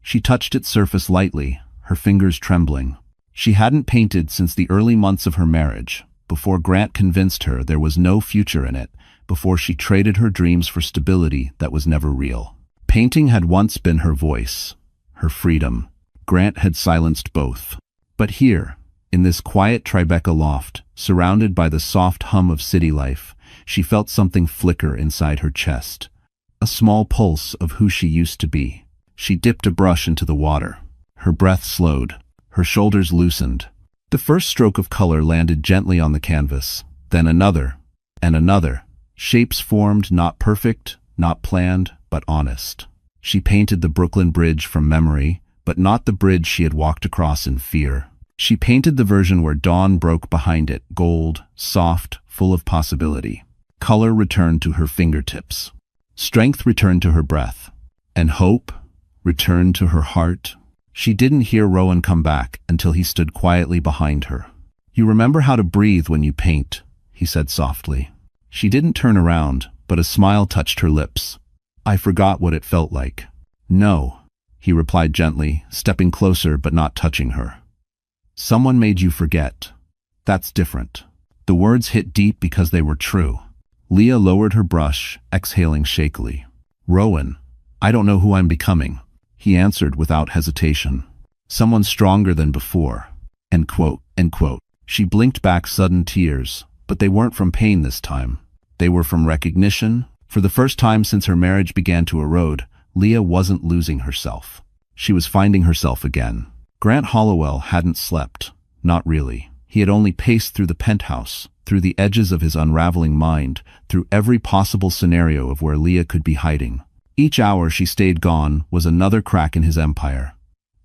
She touched its surface lightly, her fingers trembling. She hadn't painted since the early months of her marriage, before Grant convinced her there was no future in it, before she traded her dreams for stability that was never real. Painting had once been her voice, her freedom. Grant had silenced both. But here, in this quiet Tribeca loft, surrounded by the soft hum of city life, she felt something flicker inside her chest. A small pulse of who she used to be. She dipped a brush into the water. Her breath slowed. Her shoulders loosened. The first stroke of color landed gently on the canvas, then another, and another. Shapes formed, not perfect, not planned, but honest. She painted the Brooklyn Bridge from memory, but not the bridge she had walked across in fear. She painted the version where dawn broke behind it, gold, soft, full of possibility. Color returned to her fingertips. Strength returned to her breath. And hope returned to her heart. She didn't hear Rowan come back until he stood quietly behind her. "You remember how to breathe when you paint," he said softly. She didn't turn around, but a smile touched her lips. "I forgot what it felt like." "No," he replied gently, stepping closer but not touching her. "Someone made you forget. That's different." The words hit deep because they were true. Leah lowered her brush, exhaling shakily. "Rowan, I don't know who I'm becoming," he answered without hesitation. "Someone stronger than before." End quote, end quote. She blinked back sudden tears, but they weren't from pain this time. They were from recognition. For the first time since her marriage began to erode, Leah wasn't losing herself. She was finding herself again. Grant Hollowell hadn't slept. Not really. He had only paced through the penthouse, through the edges of his unraveling mind, through every possible scenario of where Leah could be hiding. Each hour she stayed gone was another crack in his empire.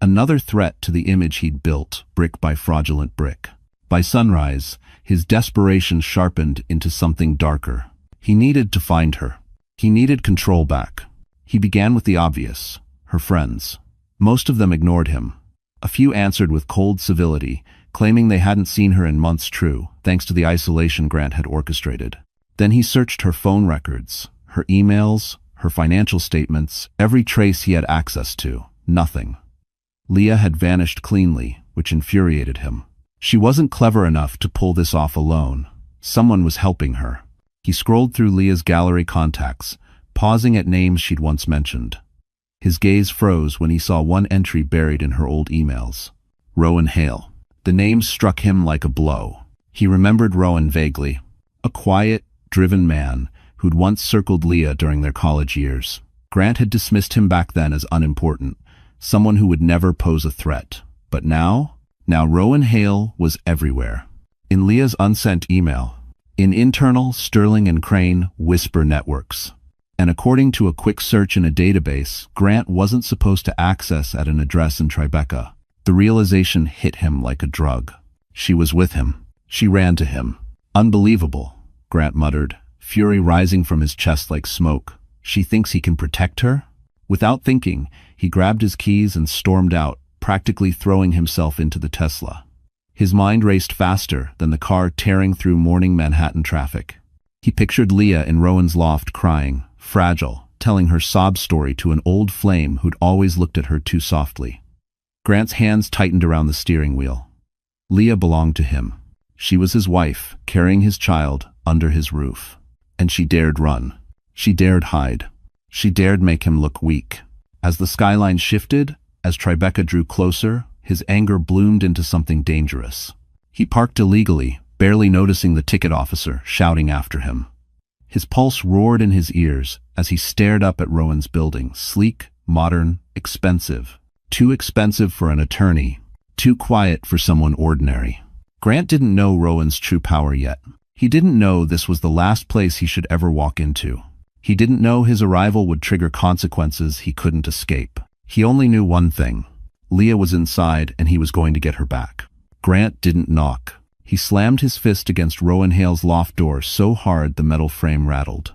Another threat to the image he'd built, brick by fraudulent brick. By sunrise, his desperation sharpened into something darker. He needed to find her. He needed control back. He began with the obvious, her friends. Most of them ignored him. A few answered with cold civility, claiming they hadn't seen her in months true, thanks to the isolation Grant had orchestrated. Then he searched her phone records, her emails, her financial statements, every trace he had access to. Nothing. Leah had vanished cleanly, which infuriated him. She wasn't clever enough to pull this off alone. Someone was helping her. He scrolled through Leah's gallery contacts, pausing at names she'd once mentioned. His gaze froze when he saw one entry buried in her old emails. Rowan Hale. The name struck him like a blow. He remembered Rowan vaguely. A quiet, driven man who'd once circled Leah during their college years. Grant had dismissed him back then as unimportant, someone who would never pose a threat. But now Rowan Hale was everywhere. In Leah's unsent email. In internal Sterling and Crane whisper networks. And according to a quick search in a database, Grant wasn't supposed to access at an address in Tribeca. The realization hit him like a drug. She was with him. She ran to him. Unbelievable, Grant muttered, fury rising from his chest like smoke. She thinks he can protect her? Without thinking, he grabbed his keys and stormed out, practically throwing himself into the Tesla. His mind raced faster than the car tearing through morning Manhattan traffic. He pictured Leah in Rowan's loft crying, fragile, telling her sob story to an old flame who'd always looked at her too softly. Grant's hands tightened around the steering wheel. Leah belonged to him. She was his wife, carrying his child under his roof. And she dared run. She dared hide. She dared make him look weak. As the skyline shifted, as Tribeca drew closer, his anger bloomed into something dangerous. He parked illegally, barely noticing the ticket officer shouting after him. His pulse roared in his ears as he stared up at Rowan's building, sleek, modern, expensive. Too expensive for an attorney, too quiet for someone ordinary. Grant didn't know Rowan's true power yet. He didn't know this was the last place he should ever walk into. He didn't know his arrival would trigger consequences he couldn't escape. He only knew one thing. Leah was inside and he was going to get her back. Grant didn't knock. He slammed his fist against Rowan Hale's loft door so hard the metal frame rattled.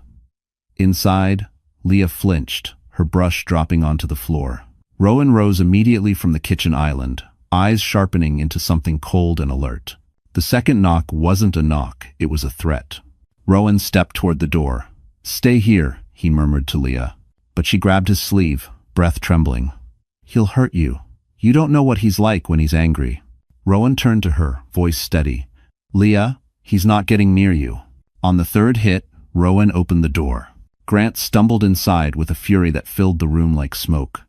Inside, Leah flinched, her brush dropping onto the floor. Rowan rose immediately from the kitchen island, eyes sharpening into something cold and alert. The second knock wasn't a knock, it was a threat. Rowan stepped toward the door. "Stay here," he murmured to Leah. But she grabbed his sleeve, breath trembling. "He'll hurt you. You don't know what he's like when he's angry." Rowan turned to her, voice steady. "Leah, he's not getting near you." On the third hit, Rowan opened the door. Grant stumbled inside with a fury that filled the room like smoke.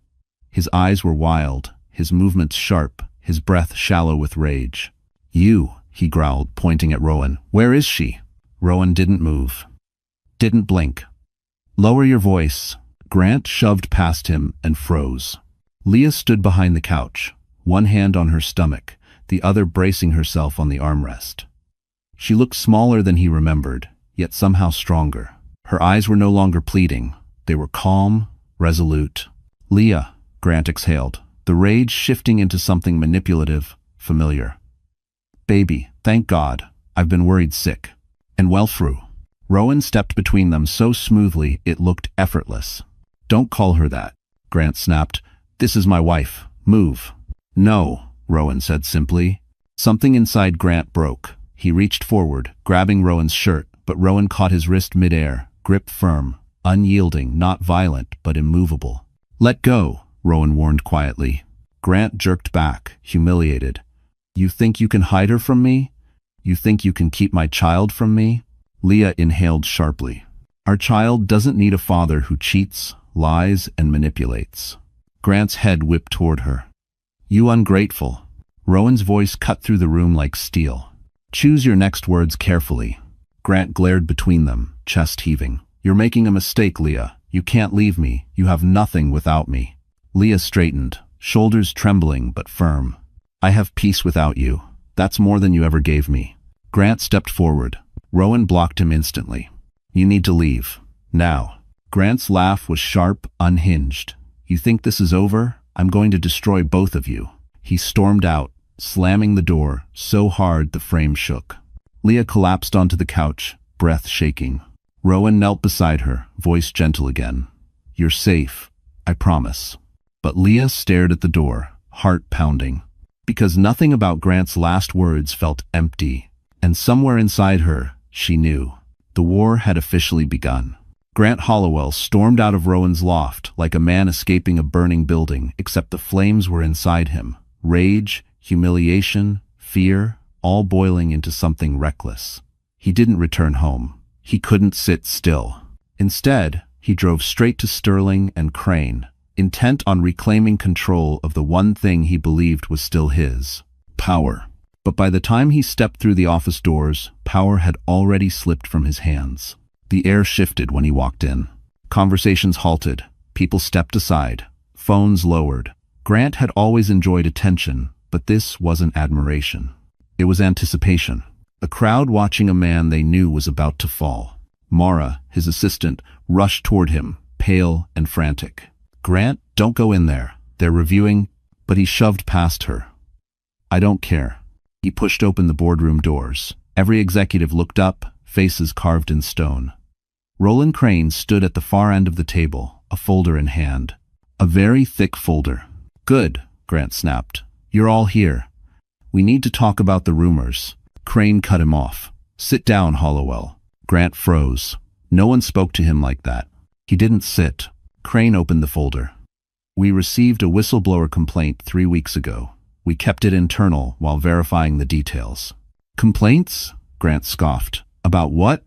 His eyes were wild, his movements sharp, his breath shallow with rage. "You," he growled, pointing at Rowan. "Where is she?" Rowan didn't move. Didn't blink. "Lower your voice." Grant shoved past him and froze. Leah stood behind the couch, one hand on her stomach, the other bracing herself on the armrest. She looked smaller than he remembered, yet somehow stronger. Her eyes were no longer pleading. They were calm, resolute. "Leah," Grant exhaled, the rage shifting into something manipulative, familiar. "Baby, thank God. I've been worried sick." And well through. Rowan stepped between them so smoothly it looked effortless. "Don't call her that," Grant snapped. "This is my wife. Move." "No," Rowan said simply. Something inside Grant broke. He reached forward, grabbing Rowan's shirt, but Rowan caught his wrist midair, grip firm, unyielding, not violent, but immovable. "Let go," Rowan warned quietly. Grant jerked back, humiliated. "You think you can hide her from me? You think you can keep my child from me?" Leah inhaled sharply. "Our child doesn't need a father who cheats, lies, and manipulates." Grant's head whipped toward her. "You ungrateful." Rowan's voice cut through the room like steel. "Choose your next words carefully." Grant glared between them, chest heaving. "You're making a mistake, Leah. You can't leave me. You have nothing without me." Leah straightened, shoulders trembling but firm. "I have peace without you. That's more than you ever gave me." Grant stepped forward. Rowan blocked him instantly. "You need to leave. Now." Grant's laugh was sharp, unhinged. "You think this is over? I'm going to destroy both of you." He stormed out, slamming the door so hard the frame shook. Leah collapsed onto the couch, breath shaking. Rowan knelt beside her, voice gentle again. "You're safe. I promise." But Leah stared at the door, heart pounding. Because nothing about Grant's last words felt empty. And somewhere inside her, she knew. The war had officially begun. Grant Hollowell stormed out of Rowan's loft like a man escaping a burning building, except the flames were inside him. Rage, humiliation, fear, all boiling into something reckless. He didn't return home. He couldn't sit still. Instead, he drove straight to Sterling and Crane, intent on reclaiming control of the one thing he believed was still his: power. But by the time he stepped through the office doors, power had already slipped from his hands. The air shifted when he walked in. Conversations halted. People stepped aside. Phones lowered. Grant had always enjoyed attention, but this wasn't admiration. It was anticipation. A crowd watching a man they knew was about to fall. Mara, his assistant, rushed toward him, pale and frantic. "Grant, don't go in there. They're reviewing," but he shoved past her. "I don't care." He pushed open the boardroom doors. Every executive looked up, faces carved in stone. Roland Crane stood at the far end of the table, a folder in hand. A very thick folder. "Good," Grant snapped. "You're all here. We need to talk about the rumors." Crane cut him off. "Sit down, Hollowell." Grant froze. No one spoke to him like that. He didn't sit. Crane opened the folder. "We received a whistleblower complaint 3 weeks ago. We kept it internal while verifying the details." "Complaints?" Grant scoffed. "About what?"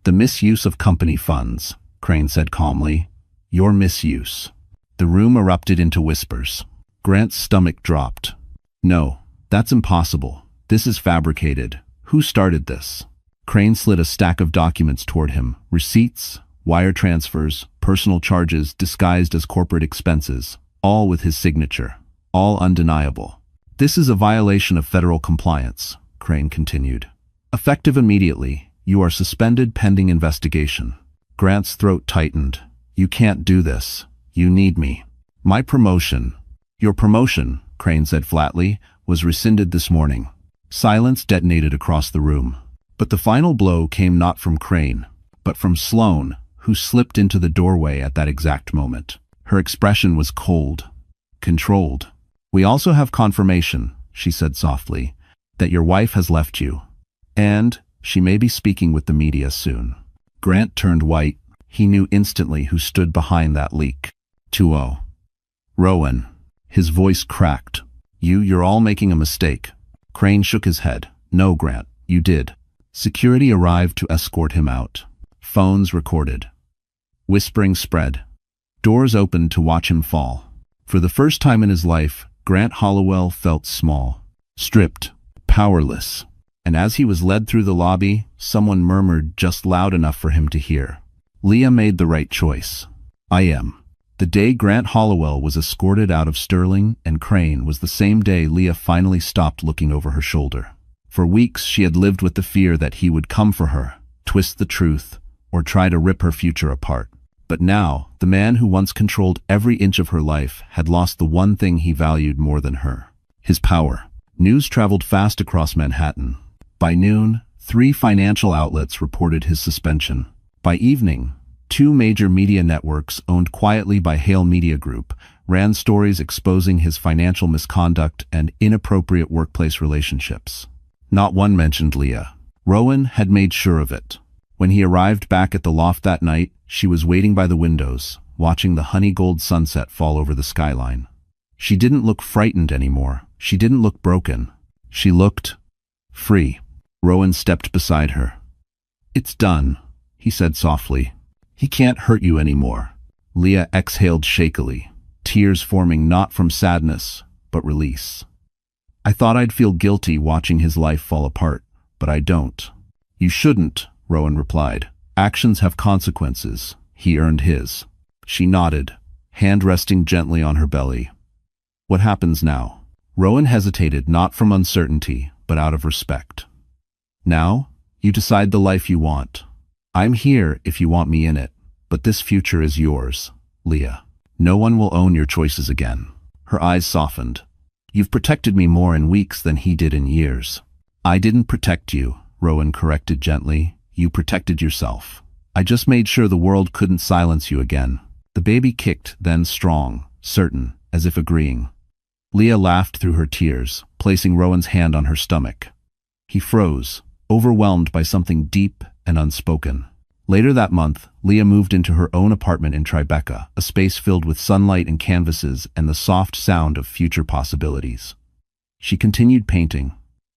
"The misuse of company funds," Crane said calmly. "Your misuse." The room erupted into whispers. Grant's stomach dropped. "No, that's impossible. This is fabricated. Who started this?" Crane slid a stack of documents toward him. Receipts, wire transfers, personal charges disguised as corporate expenses, all with his signature. All undeniable. "This is a violation of federal compliance," Crane continued. "Effective immediately, you are suspended pending investigation." Grant's throat tightened. "You can't do this. You need me." "My promotion." "Your promotion," Crane said flatly, "was rescinded this morning." Silence detonated across the room. But the final blow came not from Crane, but from Sloane, who slipped into the doorway at that exact moment. Her expression was cold, controlled. "We also have confirmation," she said softly, "that your wife has left you. And she may be speaking with the media soon." Grant turned white. He knew instantly who stood behind that leak. 2-0. "Rowan." His voice cracked. You're all making a mistake." Crane shook his head. "No, Grant, you did." Security arrived to escort him out. Phones recorded. Whispering spread. Doors opened to watch him fall. For the first time in his life, Grant Hollowell felt small, stripped, powerless. And as he was led through the lobby, someone murmured just loud enough for him to hear. "Leah made the right choice. I am." The day Grant Hollowell was escorted out of Sterling and Crane was the same day Leah finally stopped looking over her shoulder. For weeks she had lived with the fear that he would come for her, twist the truth, or try to rip her future apart. But now, the man who once controlled every inch of her life had lost the one thing he valued more than her: his power. News traveled fast across Manhattan. By noon, 3 financial outlets reported his suspension. By evening, 2 major media networks owned quietly by Hale Media Group ran stories exposing his financial misconduct and inappropriate workplace relationships. Not one mentioned Leah. Rowan had made sure of it. When he arrived back at the loft that night, she was waiting by the windows, watching the honey-gold sunset fall over the skyline. She didn't look frightened anymore. She didn't look broken. She looked free. Rowan stepped beside her. "It's done," he said softly. "He can't hurt you anymore." Leah exhaled shakily, tears forming not from sadness, but release. "I thought I'd feel guilty watching his life fall apart, but I don't." "You shouldn't," Rowan replied. "Actions have consequences. He earned his." She nodded, hand resting gently on her belly. "What happens now?" Rowan hesitated, not from uncertainty, but out of respect. "Now, you decide the life you want. I'm here if you want me in it, but this future is yours, Leah. No one will own your choices again." Her eyes softened. "You've protected me more in weeks than he did in years." "I didn't protect you," Rowan corrected gently. "You protected yourself. I just made sure the world couldn't silence you again." The baby kicked, then strong, certain, as if agreeing. Leah laughed through her tears, placing Rowan's hand on her stomach. He froze, overwhelmed by something deep and unspoken. Later that month, Leah moved into her own apartment in Tribeca, a space filled with sunlight and canvases and the soft sound of future possibilities. She continued painting.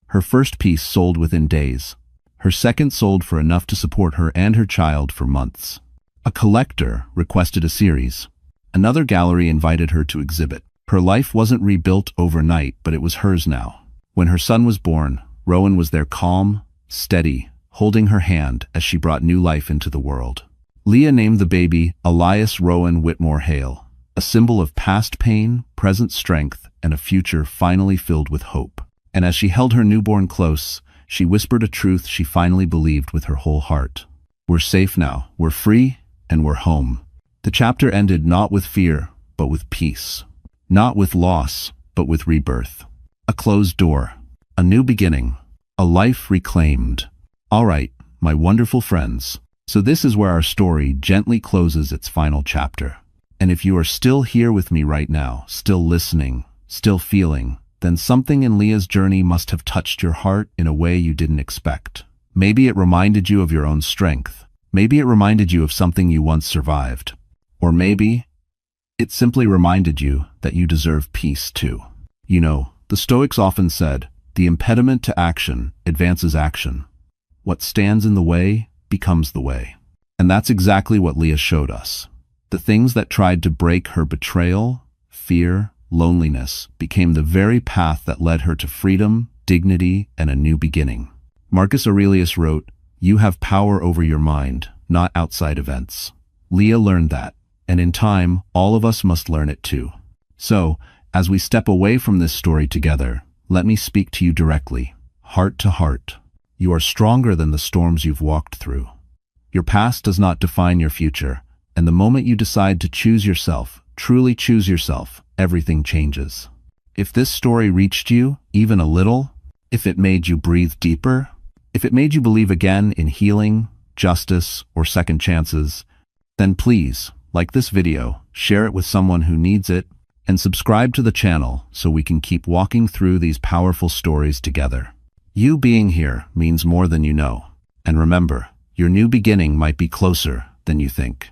Her first piece sold within days. Her second sold for enough to support her and her child for months. A collector requested a series. Another gallery invited her to exhibit. Her life wasn't rebuilt overnight, but it was hers now. When her son was born, Rowan was there calm, steady, holding her hand as she brought new life into the world. Leah named the baby Elias Rowan Whitmore Hale, a symbol of past pain, present strength, and a future finally filled with hope. And as she held her newborn close, she whispered a truth she finally believed with her whole heart. We're safe now, we're free, and we're home. The chapter ended not with fear, but with peace. Not with loss, but with rebirth. A closed door. A new beginning. A life reclaimed. All right, my wonderful friends. So this is where our story gently closes its final chapter. And if you are still here with me right now, still listening, still feeling, then something in Leah's journey must have touched your heart in a way you didn't expect. Maybe it reminded you of your own strength. Maybe it reminded you of something you once survived. Or maybe it simply reminded you that you deserve peace too. You know, the Stoics often said, the impediment to action advances action. What stands in the way becomes the way. And that's exactly what Leah showed us. The things that tried to break her betrayal, fear, loneliness became the very path that led her to freedom, dignity, and a new beginning. Marcus Aurelius wrote, "You have power over your mind, not outside events." Leah learned that, and in time, all of us must learn it too. So, as we step away from this story together, let me speak to you directly, heart to heart. You are stronger than the storms you've walked through. Your past does not define your future, and the moment you decide to choose yourself, truly choose yourself, everything changes. If this story reached you, even a little, if it made you breathe deeper, if it made you believe again in healing, justice, or second chances, then please, like this video, share it with someone who needs it, and subscribe to the channel so we can keep walking through these powerful stories together. You being here means more than you know. And remember, your new beginning might be closer than you think.